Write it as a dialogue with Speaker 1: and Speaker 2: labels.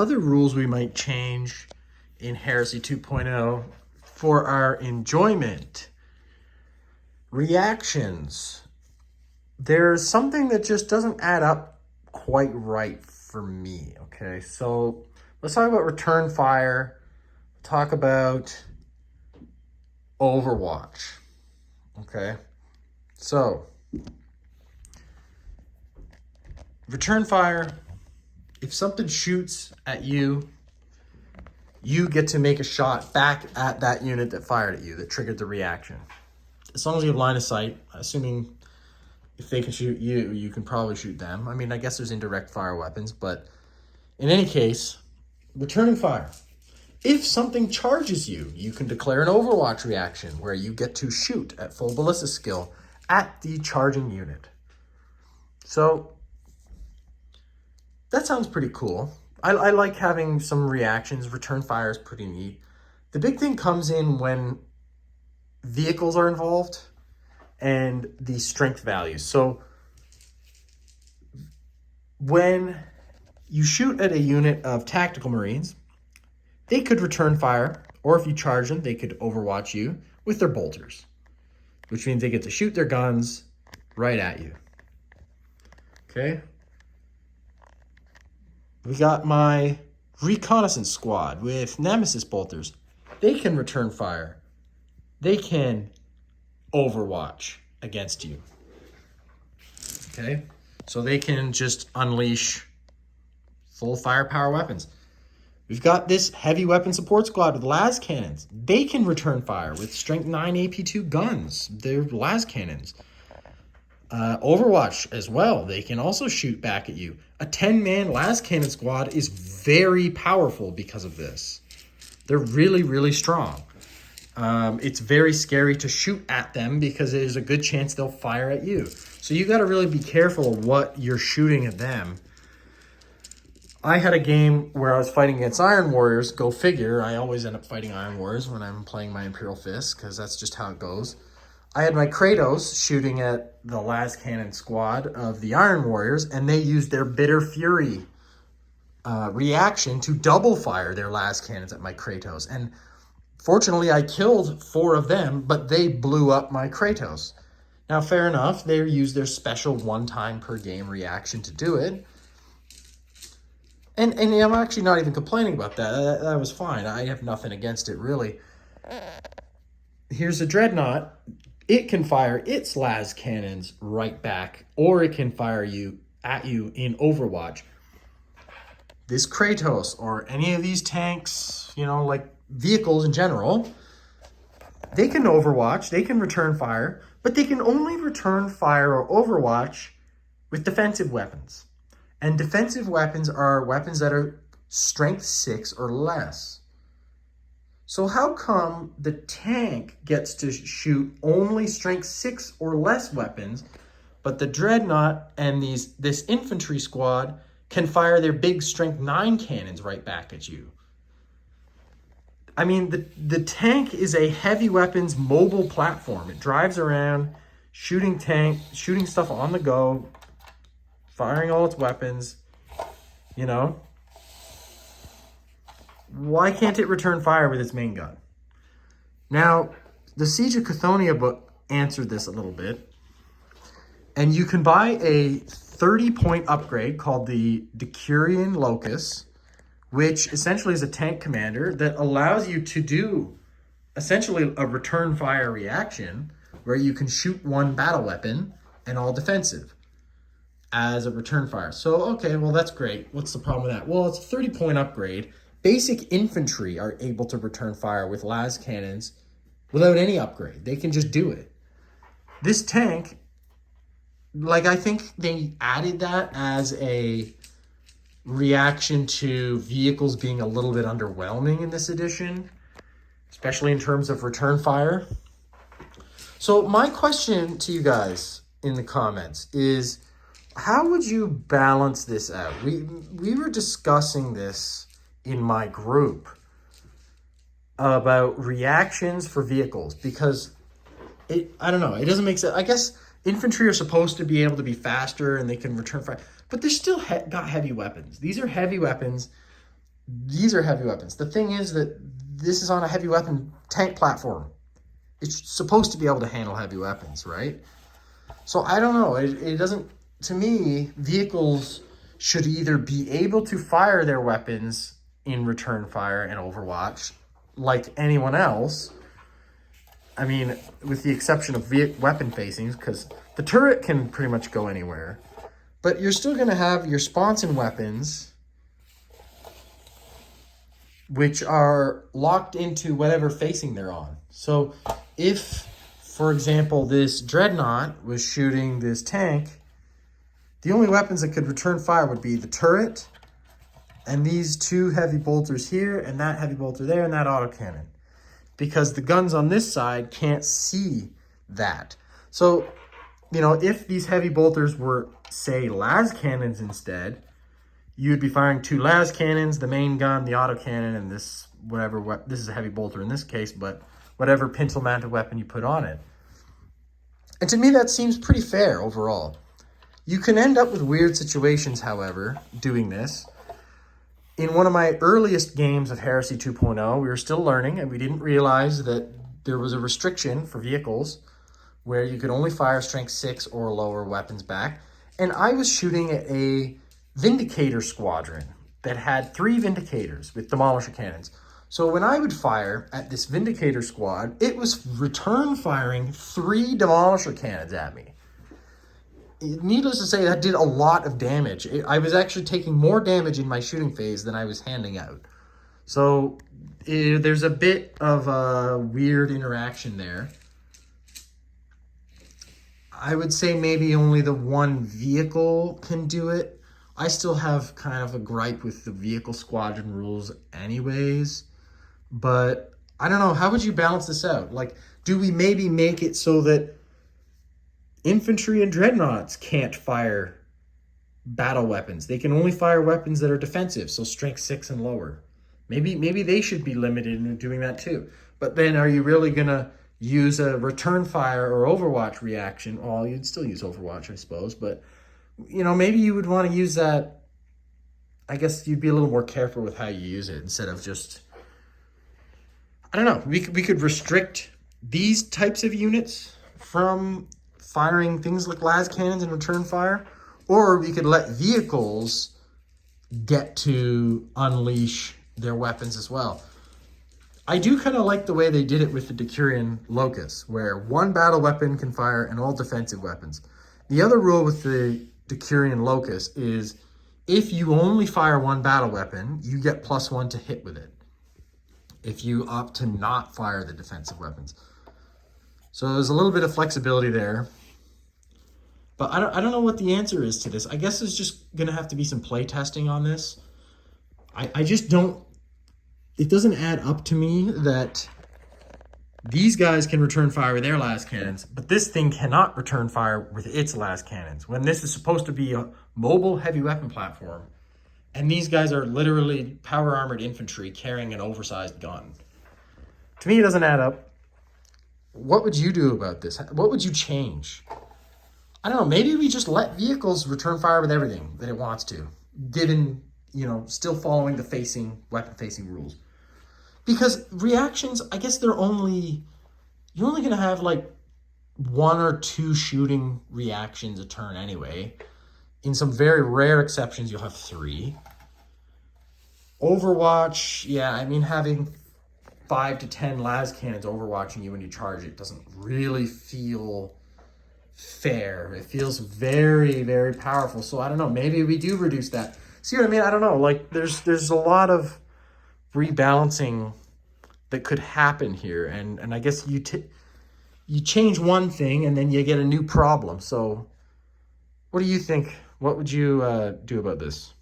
Speaker 1: other rules we might change in Heresy 2.0 for our enjoyment. Reactions. There's something that just doesn't add up quite right for me, okay? So let's talk about return fire, talk about Overwatch, okay? So, return fire, if something shoots at you, you get to make a shot back at that unit that fired at you, that triggered the reaction. As long as you have line of sight, assuming if they can shoot you, you can probably shoot them. I mean, I guess there's indirect fire weapons, but in any case, returning fire. If something charges you, you can declare an Overwatch reaction where you get to shoot at full ballista skill at the charging unit. So that sounds pretty cool. I like having some reactions. Return fire is pretty neat. The big thing comes in when vehicles are involved and the strength values. So when you shoot at a unit of tactical Marines, they could return fire, or if you charge them, they could Overwatch you with their bolters, which means they get to shoot their guns right at you. Okay? We got my reconnaissance squad with Nemesis bolters. They can return fire. They can Overwatch against you. Okay? So they can just unleash full firepower weapons. We've got this heavy weapon support squad with las cannons. They can return fire with strength 9 AP2 guns. They're las cannons. Overwatch as well. They can also shoot back at you. A 10-man las cannon squad is very powerful because of this. They're really, really strong. It's very scary to shoot at them because there's a good chance they'll fire at you. So you got to really be careful of what you're shooting at them. I had a game where I was fighting against Iron Warriors. Go figure. I always end up fighting Iron Warriors when I'm playing my Imperial Fist because that's just how it goes. I had my Kratos shooting at the las cannon squad of the Iron Warriors, and they used their Bitter Fury reaction to double fire their las cannons at my Kratos. And fortunately, I killed 4 of them, but they blew up my Kratos. Now, fair enough, they used their special one-time per game reaction to do it. And I'm actually not even complaining about that. That was fine. I have nothing against it, really. Here's the Dreadnought. It can fire its las cannons right back, or it can fire at you in Overwatch. This Kratos, or any of these tanks, you know, like vehicles in general, they can Overwatch, they can return fire, but they can only return fire or Overwatch with defensive weapons. And defensive weapons are weapons that are strength 6 or less. So how come the tank gets to shoot only strength 6 or less weapons, but the Dreadnought and this infantry squad can fire their big strength 9 cannons right back at you? I mean, the tank is a heavy weapons mobile platform. It drives around shooting stuff on the go, firing all its weapons, you know. Why can't it return fire with its main gun? Now, the Siege of Chthoniya book answered this a little bit. And you can buy a 30-point upgrade called the Decurion Locus, which essentially is a tank commander that allows you to do essentially a return fire reaction where you can shoot one battle weapon and all defensive as a return fire. So, okay, well, that's great. What's the problem with that? Well, it's a 30-point upgrade. Basic infantry are able to return fire with las cannons without any upgrade. They can just do it. This tank, like, I think they added that as a reaction to vehicles being a little bit underwhelming in this edition, especially in terms of return fire. So my question to you guys in the comments is, how would you balance this out? We were discussing this in my group about reactions for vehicles because I don't know, it doesn't make sense. I guess infantry are supposed to be able to be faster and they can return fire, but they're still got heavy weapons. These are heavy weapons These are heavy weapons. The thing is that this is on a heavy weapon tank platform. It's supposed to be able to handle heavy weapons, right? So I don't know. It doesn't, to me, vehicles should either be able to fire their weapons in return fire and Overwatch like anyone else. I mean, with the exception of weapon facings, because the turret can pretty much go anywhere. But you're still going to have your sponson weapons, which are locked into whatever facing they're on. So if, for example, this dreadnought was shooting this tank, the only weapons that could return fire would be the turret and these two heavy bolters here and that heavy bolter there and that autocannon, because the guns on this side can't see that. So, you know, if these heavy bolters were, say, las cannons instead, you'd be firing two las cannons, the main gun, the autocannon, and this whatever, this is a heavy bolter in this case, but whatever pintle mounted weapon you put on it. And to me, that seems pretty fair overall. You can end up with weird situations, however, doing this. In one of my earliest games of Heresy 2.0, we were still learning, and we didn't realize that there was a restriction for vehicles where you could only fire strength 6 or lower weapons back. And I was shooting at a Vindicator squadron that had 3 Vindicators with Demolisher cannons. So when I would fire at this Vindicator squad, it was return firing 3 Demolisher cannons at me. Needless to say, that did a lot of damage. I was actually taking more damage in my shooting phase than I was handing out. So there's a bit of a weird interaction there. I would say maybe only the one vehicle can do it. I still have kind of a gripe with the vehicle squadron rules anyways. But I don't know, how would you balance this out? Like, do we maybe make it so that infantry and dreadnoughts can't fire battle weapons? They can only fire weapons that are defensive, so strength 6 and lower. Maybe they should be limited in doing that too. But then are you really going to use a return fire or Overwatch reaction? Well, you'd still use Overwatch, I suppose. But, you know, maybe you would want to use that. I guess you'd be a little more careful with how you use it instead of just, I don't know. We could restrict these types of units from firing things like las cannons and return fire, or we could let vehicles get to unleash their weapons as well. I do kind of like the way they did it with the Decurion Locust, where one battle weapon can fire and all defensive weapons. The other rule with the Decurion Locust is if you only fire one battle weapon, you get +1 to hit with it if you opt to not fire the defensive weapons. So there's a little bit of flexibility there. But I don't know what the answer is to this. I guess there's just going to have to be some play testing on this. I just don't, it doesn't add up to me that these guys can return fire with their las cannons, but this thing cannot return fire with its las cannons, when this is supposed to be a mobile heavy weapon platform. And these guys are literally power armored infantry carrying an oversized gun. To me, it doesn't add up. What would you do about this? What would you change? I don't know, maybe we just let vehicles return fire with everything that it wants to, given, you know, still following the weapon facing rules. Because reactions, I guess you're only going to have like 1 or 2 shooting reactions a turn anyway. In some very rare exceptions, you'll have 3. Overwatch, yeah, I mean, having 5 to 10 las cannons overwatching you when you charge it doesn't really feel fair. It feels very, very powerful. So I don't know, maybe we do reduce that. See what I mean? I don't know. Like there's a lot of rebalancing that could happen here, and I guess you change one thing and then you get a new problem. So what do you think? What would you do about this?